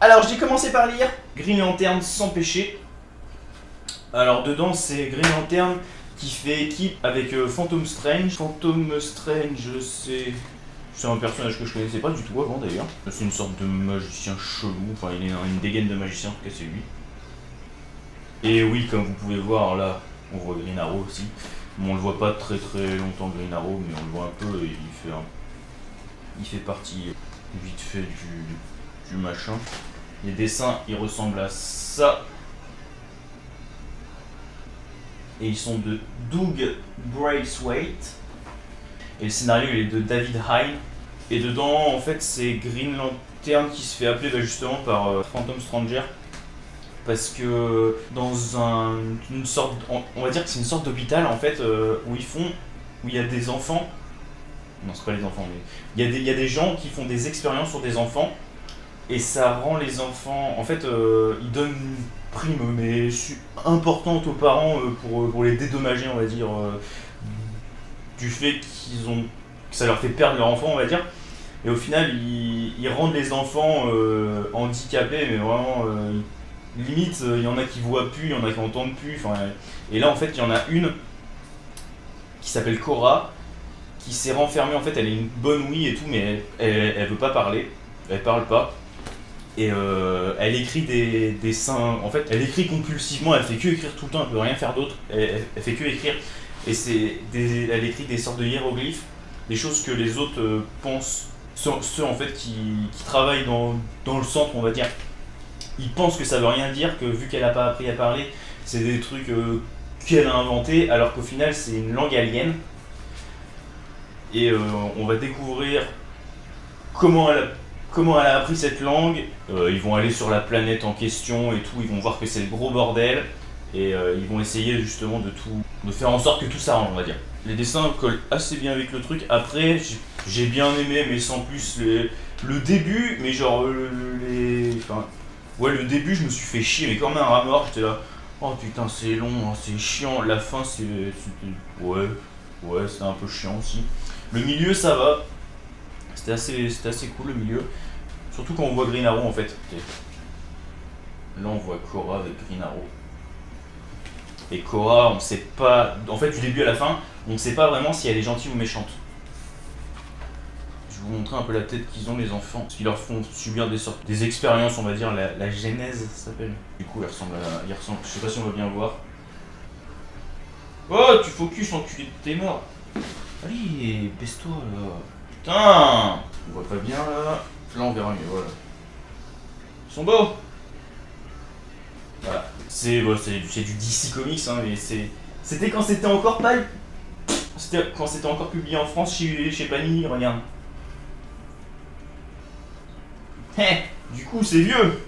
Alors j'ai commencé par lire Green Lantern sans péché. Alors dedans c'est Green Lantern qui fait équipe avec Phantom Strange. Phantom Strange c'est un personnage que je connaissais pas du tout avant d'ailleurs. C'est une sorte de magicien chelou, enfin il a une dégaine de magicien, en tout cas c'est lui. Et oui, comme vous pouvez voir là, on voit Green Arrow aussi. Bon, on le voit pas très longtemps Green Arrow, mais on le voit un peu et il fait partie vite fait du machin. Les dessins ils ressemblent à ça. Et ils sont de Doug Braithwaite. Et le scénario il est de David Hine. Et dedans en fait c'est Green Lantern qui se fait appeler justement par Phantom Stranger. Parce que dans une sorte, on va dire que c'est une sorte d'hôpital en fait où il y a des enfants. Non c'est pas les enfants mais il y a des gens qui font des expériences sur des enfants. Et ça rend les enfants, en fait ils donnent une prime mais importante aux parents pour les dédommager on va dire du fait que ça leur fait perdre leur enfant on va dire. Et au final ils rendent les enfants handicapés mais vraiment limite il y en a qui voient plus, il y en a qui entendent plus. Et là en fait il y en a une qui s'appelle Cora qui s'est renfermée en fait, elle est une bonne ouïe et tout mais elle veut pas parler, elle parle pas. Et elle écrit des dessins, en fait elle écrit compulsivement, elle fait que écrire tout le temps, elle peut rien faire d'autre, elle fait que écrire. Et elle écrit des sortes de hiéroglyphes, des choses que les autres pensent, ceux en fait qui travaillent dans le centre on va dire, ils pensent que ça veut rien dire, que vu qu'elle a pas appris à parler, c'est des trucs qu'elle a inventés, alors qu'au final c'est une langue alien. Et on va découvrir comment elle a appris cette langue. Ils vont aller sur la planète en question et tout, ils vont voir que c'est le gros bordel. Et ils vont essayer justement de faire en sorte que tout s'arrange on va dire. Les dessins collent assez bien avec le truc. Après j'ai bien aimé mais sans plus le début, mais genre ouais le début je me suis fait chier mais comme un rat mort, j'étais là. Oh putain c'est long, hein, c'est chiant, la fin ouais c'était un peu chiant aussi. Le milieu ça va. C'était assez cool le milieu. Surtout quand on voit Green Arrow en fait. Là on voit Cora avec Green Arrow. Et Cora, on sait pas. En fait, du début à la fin, on ne sait pas vraiment si elle est gentille ou méchante. Je vais vous montrer un peu la tête qu'ils ont les enfants. Parce qu'ils leur font subir des expériences, on va dire, la genèse ça s'appelle. Du coup, il ressemble. Je sais pas si on va bien voir. Oh, tu focus, enculé, t'es mort. Allez, baisse-toi là. Putain, on voit pas bien là. Là, on verra mieux, voilà. Ils sont beaux. Voilà. C'est du DC Comics, hein, mais c'était quand c'était encore pas. C'était quand c'était encore publié en France chez Panini, regarde. Du coup, c'est vieux.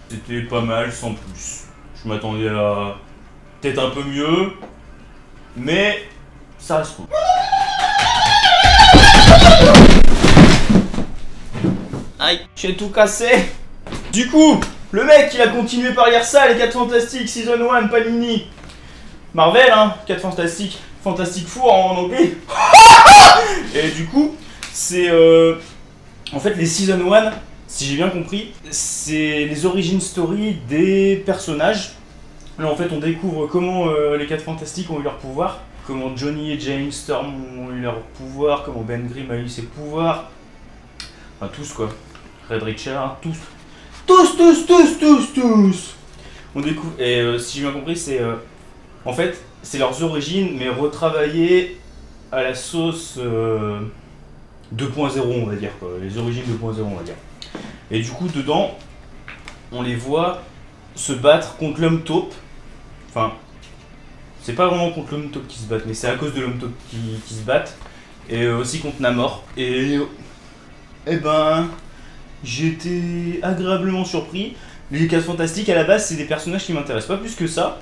C'était pas mal, sans plus. Je m'attendais à peut-être un peu mieux, mais ça reste cool. Aïe, j'ai tout cassé. Du coup, le mec il a continué par lire ça, les 4 Fantastiques, Season 1, Panini. Marvel, hein, 4 Fantastiques, Fantastic Four en anglais. Et du coup, c'est en fait les Season 1, si j'ai bien compris, c'est les origin story des personnages. Là en fait on découvre comment les 4 Fantastiques ont eu leur pouvoir, comment Johnny et James Storm ont eu leur pouvoir, comment Ben Grimm a eu ses pouvoirs. Enfin tous quoi, Red Richard, tous. On découvre, et si j'ai bien compris, c'est en fait, c'est leurs origines, mais retravaillées à la sauce 2.0, on va dire, quoi. Les origines 2.0, on va dire. Et du coup, dedans, on les voit se battre contre l'homme taupe. Enfin, c'est pas vraiment contre l'homme taupe qui se battent, mais c'est à cause de l'homme taupe qui se battent. Et aussi contre Namor. Et ben. J'ai été agréablement surpris. Les 4 Fantastiques à la base c'est des personnages qui m'intéressent pas plus que ça.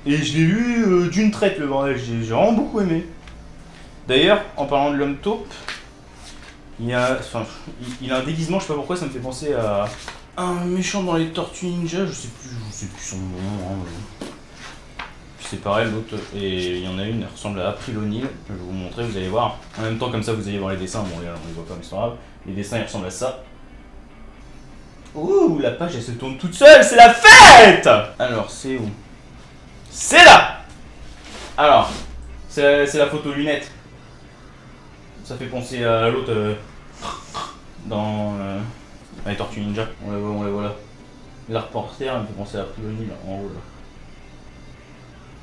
Et je l'ai lu d'une traite le bordel, j'ai vraiment beaucoup aimé. D'ailleurs, en parlant de l'homme taupe, il a un déguisement, je sais pas pourquoi ça me fait penser à un méchant dans les Tortues Ninja, je sais plus son nom. Hein. C'est pareil l'autre, et il y en a une, elle ressemble à April O'Neil, je vais vous montrer, vous allez voir. En même temps comme ça vous allez voir les dessins, bon on les voit pas mais c'est pas grave. Les dessins ils ressemblent à ça. Ouh, la page elle se tourne toute seule, c'est la fête. Alors, c'est où? C'est là. Alors, c'est la photo lunette. Ça fait penser à l'autre dans les Tortues Ninja. On la voit là. La reporter, elle me fait penser à Polonie là, en haut là.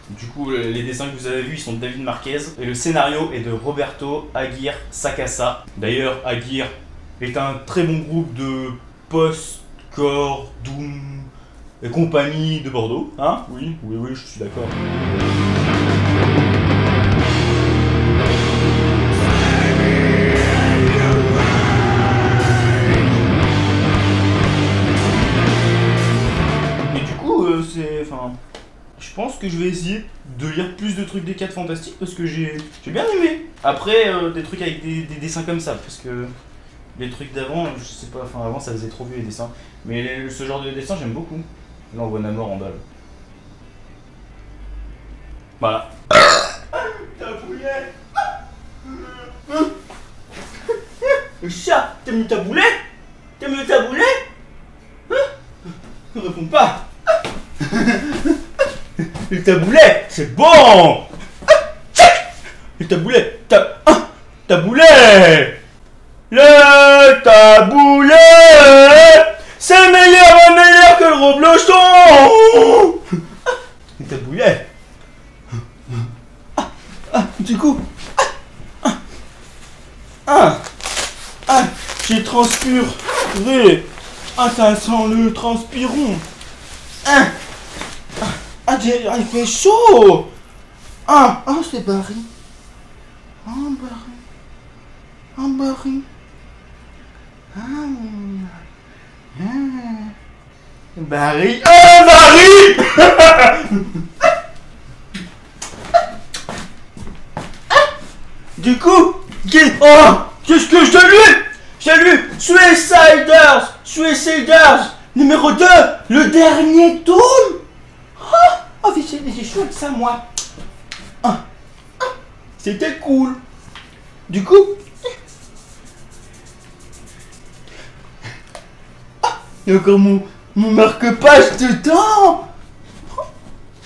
Du coup, les dessins que vous avez vus, ils sont de David Marquez. Et le scénario est de Roberto Aguirre Sacasa. D'ailleurs, Aguirre est un très bon groupe de post-core, doom et compagnie de Bordeaux. Hein? Oui, je suis d'accord. Et du coup, c'est... Enfin... Je pense que je vais essayer de lire plus de trucs des 4 Fantastiques parce que j'ai bien aimé. Après, des trucs avec des dessins comme ça, parce que les trucs d'avant, je sais pas, enfin avant ça faisait trop vieux les dessins. Mais ce genre de dessin, j'aime beaucoup. Là, on voit Namor en balle. Voilà. Taboulet. Le chat, t'as mis le taboulet? T'as mis le taboulet? Ne réponds pas. Le taboulet, c'est bon. Le taboulet, taboulet. Le taboulet, c'est meilleur que le reblochon. Le taboulet. Du coup, j'ai transpiré. Ça sent le transpiron. Il fait chaud. C'est Barry. Barry. Barry. Barry. Du coup, qu'est-ce que j'ai lu? J'ai lu Suiciders numéro 2, le dernier tome. J'ai chouette ça, moi. C'était cool. Du coup, il y a encore mon marque-page dedans.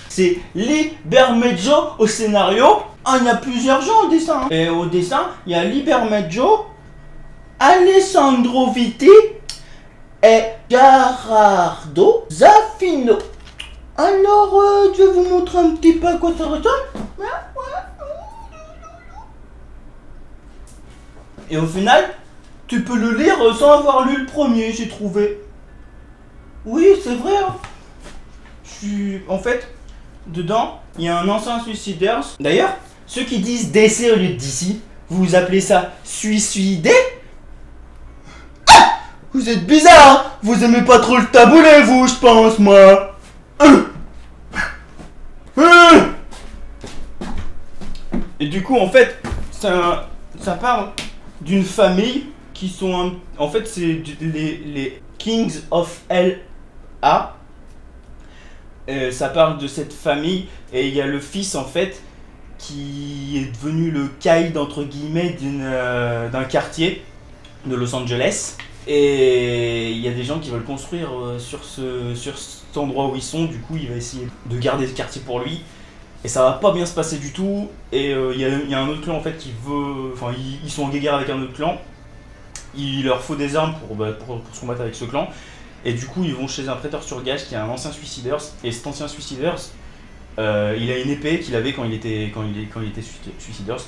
C'est Lee Bermejo au scénario. Il y a plusieurs gens au dessin. Et au dessin, il y a Lee Bermejo, Alessandro Vitti et Gerardo Zaffino. Alors, je vais vous montrer un petit peu à quoi ça ressemble. Et au final, tu peux le lire sans avoir lu le premier, j'ai trouvé. Oui, c'est vrai. En fait, dedans, il y a un ancien Suiciders. D'ailleurs, ceux qui disent DC au lieu de DC, vous appelez ça suicidé? Vous êtes bizarre, hein? Vous aimez pas trop le taboulet, vous, je pense, moi. Et du coup, en fait, ça parle d'une famille qui sont... En fait, c'est les Kings of L.A. Ça parle de cette famille, et il y a le fils, en fait, qui est devenu le Kyle, entre guillemets, d'un quartier de Los Angeles. Et il y a des gens qui veulent construire sur cet endroit où ils sont. Du coup, il va essayer de garder ce quartier pour lui. Et ça va pas bien se passer du tout. Et il y a un autre clan en fait qui veut... Enfin, ils sont en guerre avec un autre clan. Il leur faut des armes pour se combattre avec ce clan. Et du coup, ils vont chez un prêteur sur gage qui est un ancien Suiciders. Et cet ancien Suiciders, il a une épée qu'il avait quand il était Suiciders.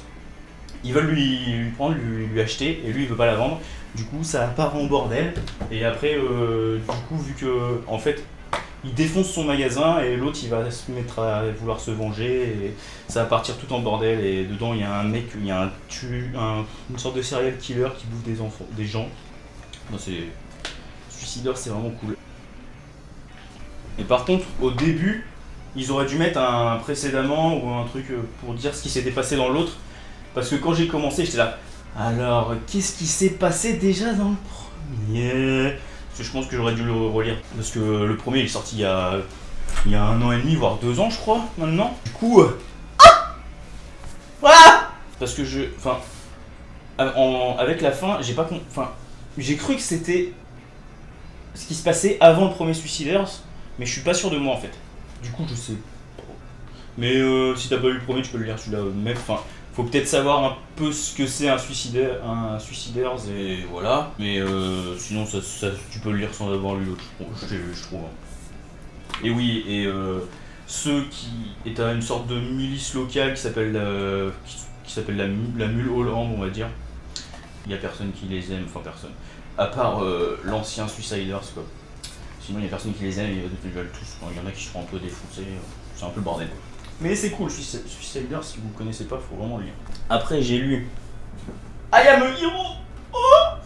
Ils veulent lui prendre, lui acheter, et lui il veut pas la vendre. Du coup, ça part en bordel. Et après, du coup, vu que en fait, il défonce son magasin et l'autre il va se mettre à vouloir se venger et ça va partir tout en bordel. Et dedans, il y a un mec, il y a une sorte de serial killer qui bouffe des enfants, des gens. Suiciders, c'est vraiment cool. Et par contre, au début, ils auraient dû mettre un précédemment ou un truc pour dire ce qui s'était passé dans l'autre. Parce que quand j'ai commencé, j'étais là. Alors, qu'est-ce qui s'est passé déjà dans le premier? Parce que je pense que j'aurais dû le relire. Parce que le premier il est sorti il y a 1 an et demi, voire 2 ans, je crois, maintenant. Du coup. Voilà. Parce que enfin. Avec la fin, j'ai pas. Enfin. J'ai cru que c'était ce qui se passait avant le premier Suiciders, mais je suis pas sûr de moi en fait. Du coup, je sais. Mais si t'as pas lu le premier, tu peux le lire celui-là. Enfin, faut peut-être savoir un peu ce que c'est un Suiciders et voilà. Mais sinon, tu peux le lire sans avoir lu l'autre, je trouve. Et oui, et ceux qui est à une sorte de milice locale qui s'appelle la Mule Hollande, on va dire. Il y a personne qui les aime, enfin personne. À part l'ancien Suiciders, quoi. Sinon, il y a personne qui les aime, ils veulent tous. Enfin, il y en a qui se font un peu défoncer, c'est un peu le bordel. Mais c'est cool, Suiciders, si vous connaissez pas, faut vraiment le lire. Après, j'ai lu I Am a Hero. Oh,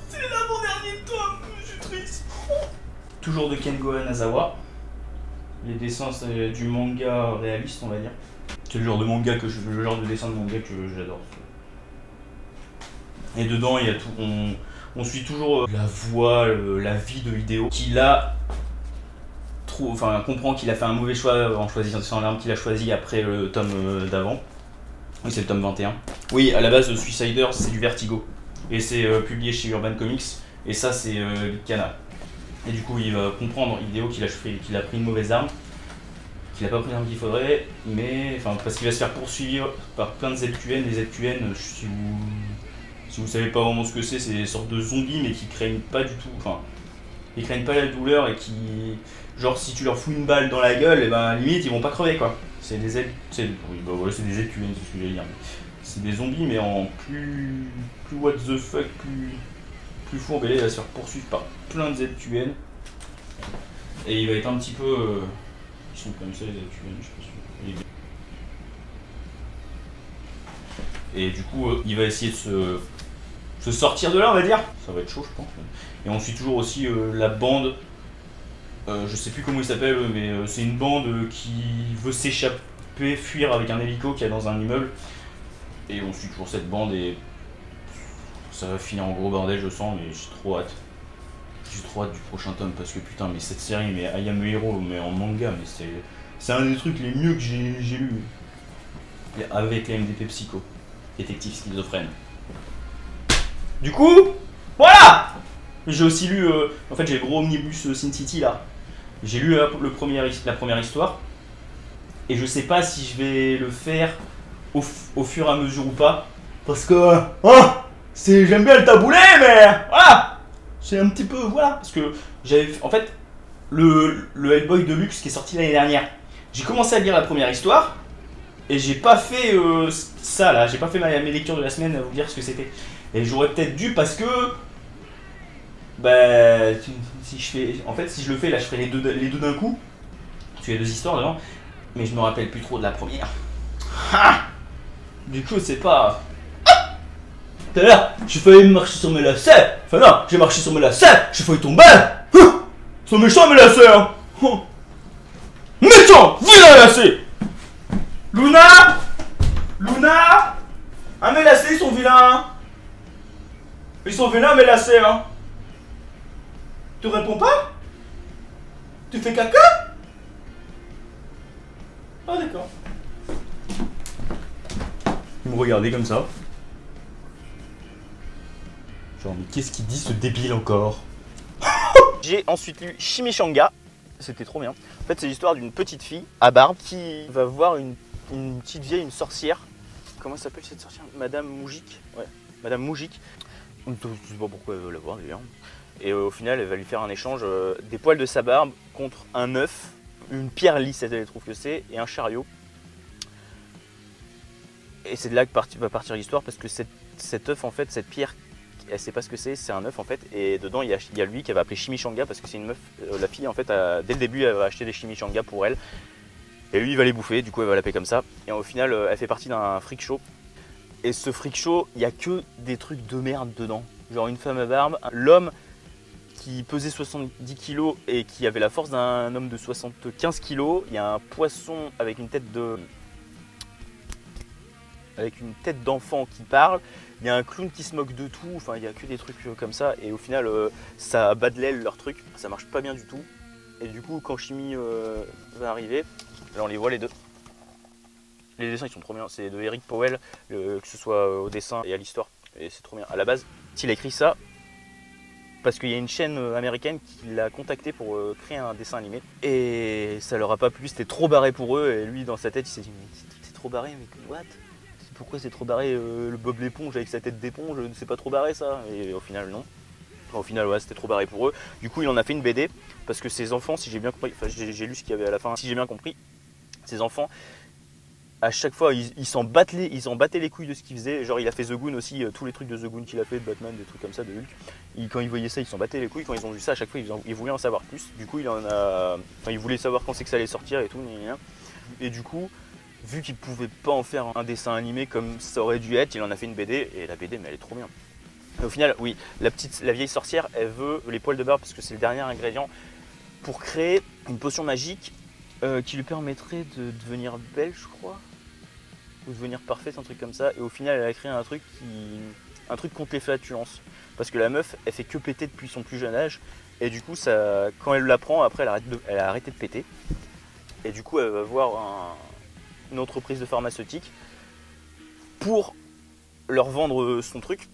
c'est l'avant-dernier tome, je suis triste. Toujours de Kengo Hanazawa. Les dessins, c'est du manga réaliste, on va dire. C'est le genre de manga le genre de dessin de manga que j'adore. Et dedans, il y a tout. On suit toujours la voie, la vie de Hideo, qui comprend qu'il a fait un mauvais choix en choisissant l'arme qu'il a choisi après le tome d'avant. Oui, c'est le tome 21. Oui, à la base, Suiciders, c'est du Vertigo. Et c'est publié chez Urban Comics. Et ça, c'est Kana. Et du coup, il va comprendre, Hideo, qu'il a pris une mauvaise arme. Qu'il a pas pris l'arme qu'il faudrait. Mais, parce qu'il va se faire poursuivre par plein de ZQN. Les ZQN, si vous savez pas vraiment ce que c'est des sortes de zombies, mais qui craignent pas du tout. Enfin, ils craignent pas la douleur et qui. Genre, si tu leur fous une balle dans la gueule, et ben limite, ils vont pas crever quoi. C'est des ZQN, c'est des ZQN, c'est ce que j'allais dire. C'est des zombies, mais en plus what the fuck, plus fou. Il va se faire poursuivre par plein de ZQN. Et il va être un petit peu. Ils sont comme ça, les ZQN, je sais pas si. Et du coup, il va essayer de se sortir de là, on va dire. Ça va être chaud, je pense. Et on suit toujours aussi la bande. Je sais plus comment il s'appelle, mais c'est une bande qui veut s'échapper, fuir avec un hélico qu'il y a dans un immeuble. Et on suit toujours cette bande et ça va finir en gros bordel, je sens, mais j'ai trop hâte. J'ai trop hâte du prochain tome parce que putain, mais cette série, mais I Am a Hero, mais en manga, mais c'est un des trucs les mieux que j'ai lu. Avec les MDP Psycho, détective schizophrène. Du coup, voilà. J'ai aussi lu, en fait j'ai le gros omnibus Sin City là. J'ai lu la première histoire. Et je sais pas si je vais le faire au fur et à mesure ou pas. Parce que, j'aime bien le taboulet, mais voilà. C'est un petit peu, voilà. Parce que en fait, le Hellboy Deluxe qui est sorti l'année dernière. J'ai commencé à lire la première histoire. Et j'ai pas fait ça là, j'ai pas fait mes lectures de la semaine à vous dire ce que c'était. Et j'aurais peut-être dû parce que si je le fais là, je ferai les deux d'un coup. Parce qu'il y a 2 histoires dedans. Mais je me rappelle plus trop de la première. Du coup, c'est pas. Tout à l'heure, j'ai failli marcher sur mes lacets. Enfin non, j'ai marché sur mes lacets, j'ai failli tomber. Ils sont méchants mes lacets, hein. Méchant, vilain lacet. Luna, mes lacets ils sont vilains. Ils sont vilains mes lacets, hein. Tu réponds pas? Tu fais caca? Ah d'accord. Vous me regardez comme ça. Genre mais qu'est-ce qu'il dit ce débile encore? J'ai ensuite lu Chimichanga. C'était trop bien. En fait c'est l'histoire d'une petite fille à barbe qui va voir une petite vieille, une sorcière. Comment s'appelle cette sorcière? Madame Moujik. Ouais, Madame Moujik. Je sais pas pourquoi elle veut la voir d'ailleurs. Et au final, elle va lui faire un échange des poils de sa barbe contre un œuf, une pierre lisse, elle trouve que c'est, et un chariot. Et c'est de là que va partir l'histoire parce que cet œuf, en fait, cette pierre, elle sait pas ce que c'est un œuf en fait. Et dedans, il y a lui qui va appeler Chimichanga parce que c'est une meuf. La fille, en fait, dès le début, elle va acheter des chimichangas pour elle. Et lui, il va les bouffer, du coup, elle va l'appeler comme ça. Et au final, elle fait partie d'un freak show. Et ce freak show, il n'y a que des trucs de merde dedans. Genre une femme à barbe, l'homme qui pesait 70 kg et qui avait la force d'un homme de 75 kg. Il y a un poisson avec une tête d'enfant qui parle. Il y a un clown qui se moque de tout. Enfin, il y a que des trucs comme ça. Et au final, ça bat de l'aile leur truc. Ça marche pas bien du tout. Et du coup, quand Chimie va arriver, là on les voit les deux. Les dessins ils sont trop bien. C'est de Eric Powell, que ce soit au dessin et à l'histoire. Et c'est trop bien. À la base, il a écrit ça parce qu'il y a une chaîne américaine qui l'a contacté pour créer un dessin animé. Et ça leur a pas plu, c'était trop barré pour eux. Et lui, dans sa tête, il s'est dit mais c'est trop barré, mais what? Pourquoi c'est trop barré le Bob l'éponge avec sa tête d'éponge, c'est pas trop barré ça? Et au final, non. Au final, ouais, c'était trop barré pour eux. Du coup, il en a fait une BD parce que ses enfants, si j'ai bien compris, enfin, j'ai lu ce qu'il y avait à la fin, si j'ai bien compris, ses enfants, à chaque fois, ils s'en battaient les couilles de ce qu'il faisait. Genre, il a fait The Goon aussi, tous les trucs de The Goon qu'il a fait, de Batman, des trucs comme ça, de Hulk. Quand ils voyaient ça, ils s'en battaient les couilles. Quand ils ont vu ça, à chaque fois, ils voulaient en savoir plus. Du coup, il voulait savoir quand c'est que ça allait sortir et tout. Et du coup, vu qu'il pouvait pas en faire un dessin animé comme ça aurait dû être, il en a fait une BD. Et la BD, mais elle est trop bien. Et au final, oui, la vieille sorcière, elle veut les poils de barbe parce que c'est le dernier ingrédient pour créer une potion magique qui lui permettrait de devenir belle, je crois, ou devenir parfaite, un truc comme ça. Et au final, elle a créé un truc contre les flatulences, parce que la meuf, elle fait que péter depuis son plus jeune âge, et du coup, ça, quand elle l'apprend, après, elle a arrêté de péter, et du coup, elle va voir une entreprise de pharmaceutique pour leur vendre son truc,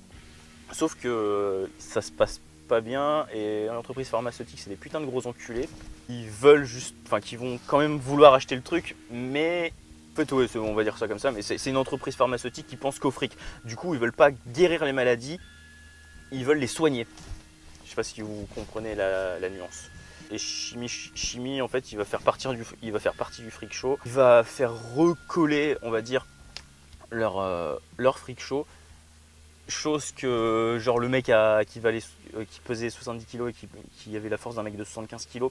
sauf que ça se passe pas bien, et l'entreprise pharmaceutique, c'est des putains de gros enculés. Ils veulent juste, enfin, qui vont quand même vouloir acheter le truc, mais en fait, ouais, on va dire ça comme ça, mais c'est une entreprise pharmaceutique qui pense qu'au fric. Du coup, ils veulent pas guérir les maladies, ils veulent les soigner. Je sais pas si vous comprenez la nuance. Et Chimie, en fait, il va faire partie du freak show. Il va faire recoller, on va dire, leur freak show. Chose que genre le mec qui pesait 70 kg et qui avait la force d'un mec de 75 kg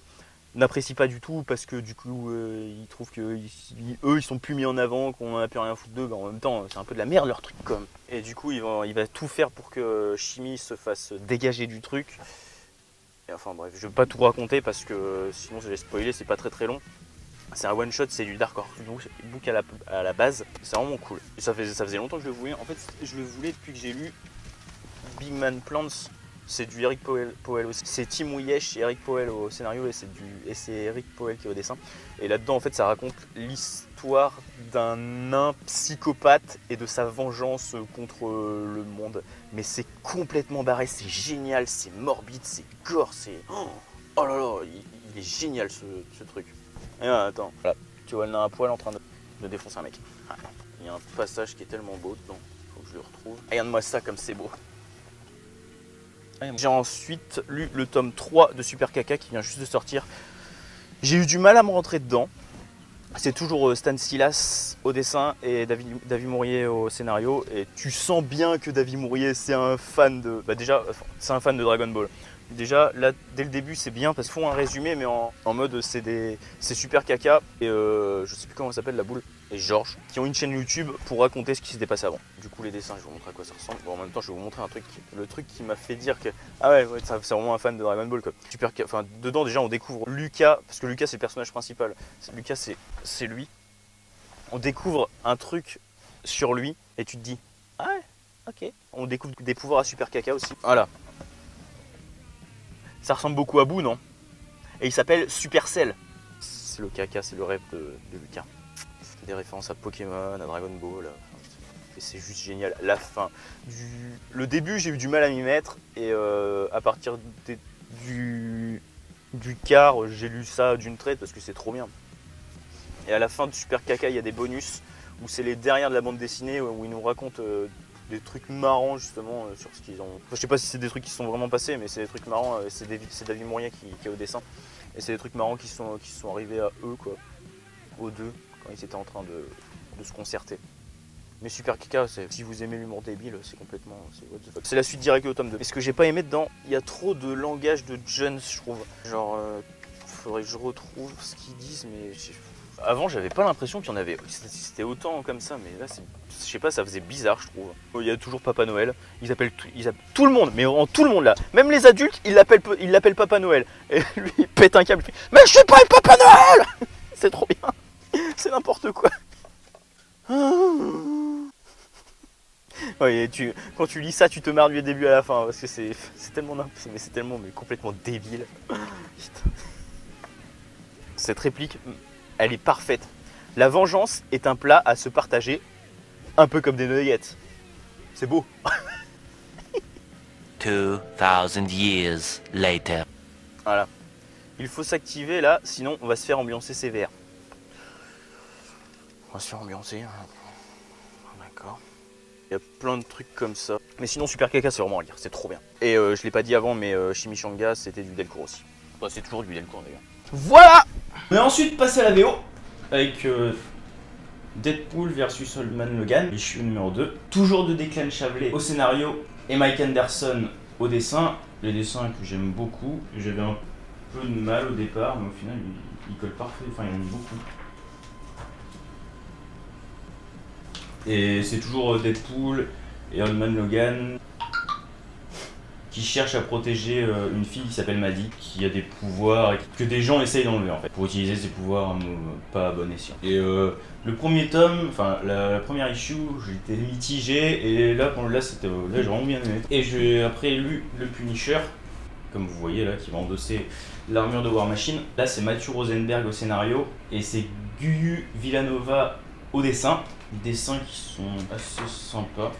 n'apprécie pas du tout, parce que du coup il trouve que eux ils sont plus mis en avant, qu'on n'en a plus rien à foutre d'eux, en même temps c'est un peu de la merde leur truc comme. Et du coup il va tout faire pour que Chimie se fasse dégager du truc. Et enfin bref, je vais pas tout raconter parce que sinon je vais spoiler, c'est pas très long. C'est un one shot, c'est du Dark Horse Book à la base, c'est vraiment cool. Et ça faisait longtemps que je le voulais. En fait, je le voulais depuis que j'ai lu Big Man Plants. C'est du Eric Powell aussi. C'est Tim Wiesch et Eric Powell au scénario, et c'est Eric Powell qui est au dessin. Et là-dedans, en fait, ça raconte l'histoire d'un nain psychopathe et de sa vengeance contre le monde. Mais c'est complètement barré, c'est génial, c'est morbide, c'est gore, c'est... Oh là là, il est génial ce truc. Et attends, voilà, tu vois le nain à poil en train de défoncer un mec. Il y a un passage qui est tellement beau dedans, faut que je le retrouve. Regarde-moi ça comme c'est beau. J'ai ensuite lu le tome 3 de Super Caca qui vient juste de sortir. J'ai eu du mal à me rentrer dedans. C'est toujours Stan Silas au dessin et David Mourier au scénario. Et tu sens bien que David Mourier, c'est un fan de... c'est un fan de Dragon Ball. Déjà, là, dès le début, c'est bien parce qu'ils font un résumé, mais en mode c'est Super Caca et je sais plus comment ça s'appelle, la boule, et Georges, qui ont une chaîne YouTube pour raconter ce qui s'était passé avant. Du coup, les dessins, je vais vous montrer à quoi ça ressemble. Bon, en même temps, je vais vous montrer le truc qui m'a fait dire que ah ouais, c'est vraiment un fan de Dragon Ball quoi. Dedans, déjà, on découvre Lucas, parce que Lucas c'est le personnage principal. Lucas, c'est lui. On découvre un truc sur lui et tu te dis ah ouais, ok. On découvre des pouvoirs à Super Caca aussi. Voilà. Ça ressemble beaucoup à Boo, non? Et il s'appelle Supercell. C'est le caca, c'est le rêve de Lucas. Des références à Pokémon, à Dragon Ball. Et c'est juste génial. La fin. Le début, j'ai eu du mal à m'y mettre. Et à partir du quart, j'ai lu ça d'une traite parce que c'est trop bien. Et à la fin de Super Caca, il y a des bonus où c'est les derrière de la bande dessinée où ils nous racontent des trucs marrants justement sur ce qu'ils ont... Enfin, je sais pas si c'est des trucs qui se sont vraiment passés, mais c'est des trucs marrants, c'est David Mourier qui est au dessin. Et c'est des trucs marrants qui sont arrivés à eux, quoi, aux deux, quand ils étaient en train de se concerter. Mais Super Caca, si vous aimez l'humour débile, c'est complètement... C'est la suite directe au tome 2. Et ce que j'ai pas aimé dedans, il y a trop de langage de jeunes, je trouve. Genre, faudrait que je retrouve ce qu'ils disent, mais... Avant, j'avais pas l'impression qu'il y en avait. C'était autant comme ça, mais là, je sais pas, ça faisait bizarre, je trouve. Il y a toujours Papa Noël. Ils appellent tout le monde, mais vraiment tout le monde là. Même les adultes, ils l'appellent Papa Noël. Et lui, il pète un câble. Il fait, mais je suis pas le Papa Noël. C'est trop bien. C'est n'importe quoi. Ouais, quand tu lis ça, tu te marres du début à la fin parce que c'est tellement mais complètement débile. Putain. Cette réplique, elle est parfaite. La vengeance est un plat à se partager, un peu comme des nuggets. C'est beau. 2,000 years later. Voilà. Il faut s'activer là, sinon on va se faire ambiancer sévère. On va se faire ambiancer. D'accord. Il y a plein de trucs comme ça. Mais sinon Super Caca c'est vraiment à lire, c'est trop bien. Et je l'ai pas dit avant mais Chimichanga c'était du Delcourt aussi. Bah, c'est toujours du Delcourt d'ailleurs. Voilà. On est ensuite passé à la VO avec Deadpool versus Old Man Logan, issue numéro 2. Toujours de Declan Shalvey au scénario et Mike Anderson au dessin. Les dessins que j'aime beaucoup. J'avais un peu de mal au départ, mais au final il colle parfait, enfin il en aime beaucoup. Et c'est toujours Deadpool et Old Man Logan qui cherchent à protéger une fille qui s'appelle Maddie, qui a des pouvoirs que des gens essayent d'enlever en fait, pour utiliser ses pouvoirs pas à bon escient. Et le premier tome, enfin la première issue, j'étais mitigé et là j'ai vraiment bien aimé. Et j'ai après lu le Punisher, comme vous voyez là, qui va endosser l'armure de War Machine. Là c'est Matthew Rosenberg au scénario et c'est Guyu Villanova au dessin. Des dessins qui sont assez sympas,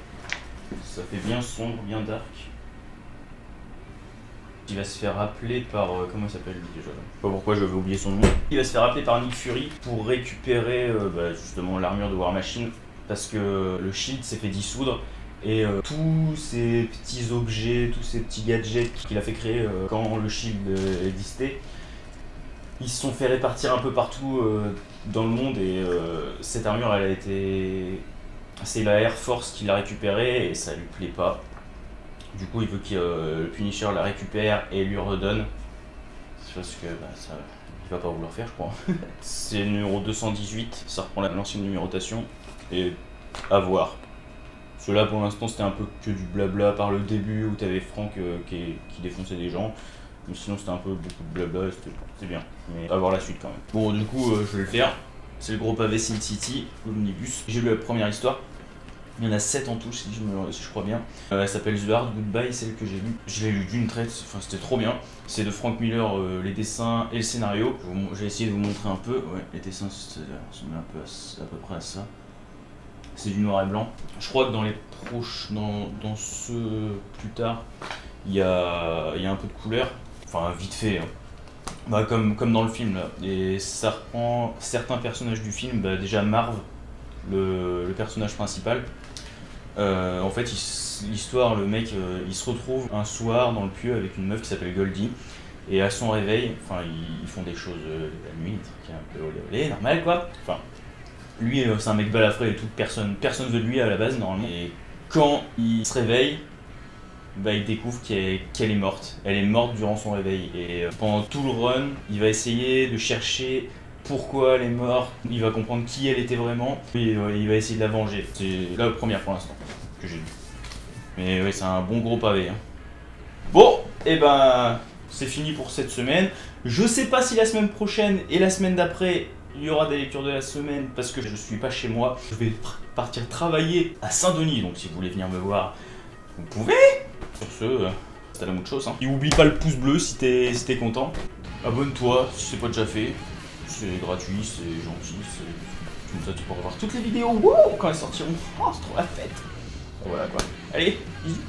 ça fait bien sombre, bien dark. Il va se faire appeler par... comment il s'appelle lui déjà? Je sais pas pourquoi j'avais oublié son nom. Il va se faire appeler par Nick Fury pour récupérer justement l'armure de War Machine parce que le Shield s'est fait dissoudre et tous ces petits objets, tous ces petits gadgets qu'il a fait créer quand le Shield existait, ils se sont fait répartir un peu partout dans le monde et cette armure elle a été... C'est la Air Force qui l'a récupérée et ça lui plaît pas. Du coup, il veut que le Punisher la récupère et lui redonne. Parce que ça, il va pas vouloir faire, je crois. C'est le numéro 218, ça reprend l'ancienne numérotation. Et à voir. Cela pour l'instant, c'était un peu que du blabla par le début où t'avais Frank qui défonçait des gens. Mais sinon, c'était un peu beaucoup de blabla, c'était bien. Mais à voir la suite quand même. Bon, du coup, je vais le faire. C'est le gros pavé Sin City, l'omnibus. J'ai lu la première histoire. Il y en a 7 en tout, si je crois bien. Elle s'appelle The Hard Goodbye, celle que j'ai lue. Je l'ai lue d'une traite, enfin c'était trop bien. C'est de Frank Miller, les dessins et le scénario. J'ai essayé de vous montrer un peu. Ouais, les dessins ressemblent à peu près à ça. C'est du noir et blanc. Je crois que dans les proches, dans ceux plus tard, il y a un peu de couleur. Enfin, vite fait. Hein. Comme dans le film là. Et ça reprend certains personnages du film. Déjà Marv, le personnage principal. En fait, l'histoire, le mec, il se retrouve un soir dans le pieu avec une meuf qui s'appelle Goldie. Et à son réveil, enfin, ils font des choses la nuit, des trucs un peu olé olé, normal quoi. Enfin, lui, c'est un mec balafré et tout, personne veut de lui à la base normalement. Et quand il se réveille, il découvre qu'elle est morte. Elle est morte durant son réveil. Et pendant tout le run, il va essayer de chercher pourquoi elle est morte, il va comprendre qui elle était vraiment, et il va essayer de la venger. C'est la première pour l'instant que j'ai lu. Mais ouais, c'est un bon gros pavé. Hein. Bon, et c'est fini pour cette semaine. Je sais pas si la semaine prochaine et la semaine d'après, il y aura des lectures de la semaine, parce que je suis pas chez moi. Je vais partir travailler à Saint-Denis, donc si vous voulez venir me voir, vous pouvez. Sur ce, c'est à la mode chose. Hein. Et oublie pas le pouce bleu si t'es content. Abonne-toi si c'est pas déjà fait. C'est gratuit, c'est gentil, comme ça tu pourras voir toutes les vidéos quand elles sortiront. Oh, c'est trop la fête. Voilà quoi. Allez, bisous.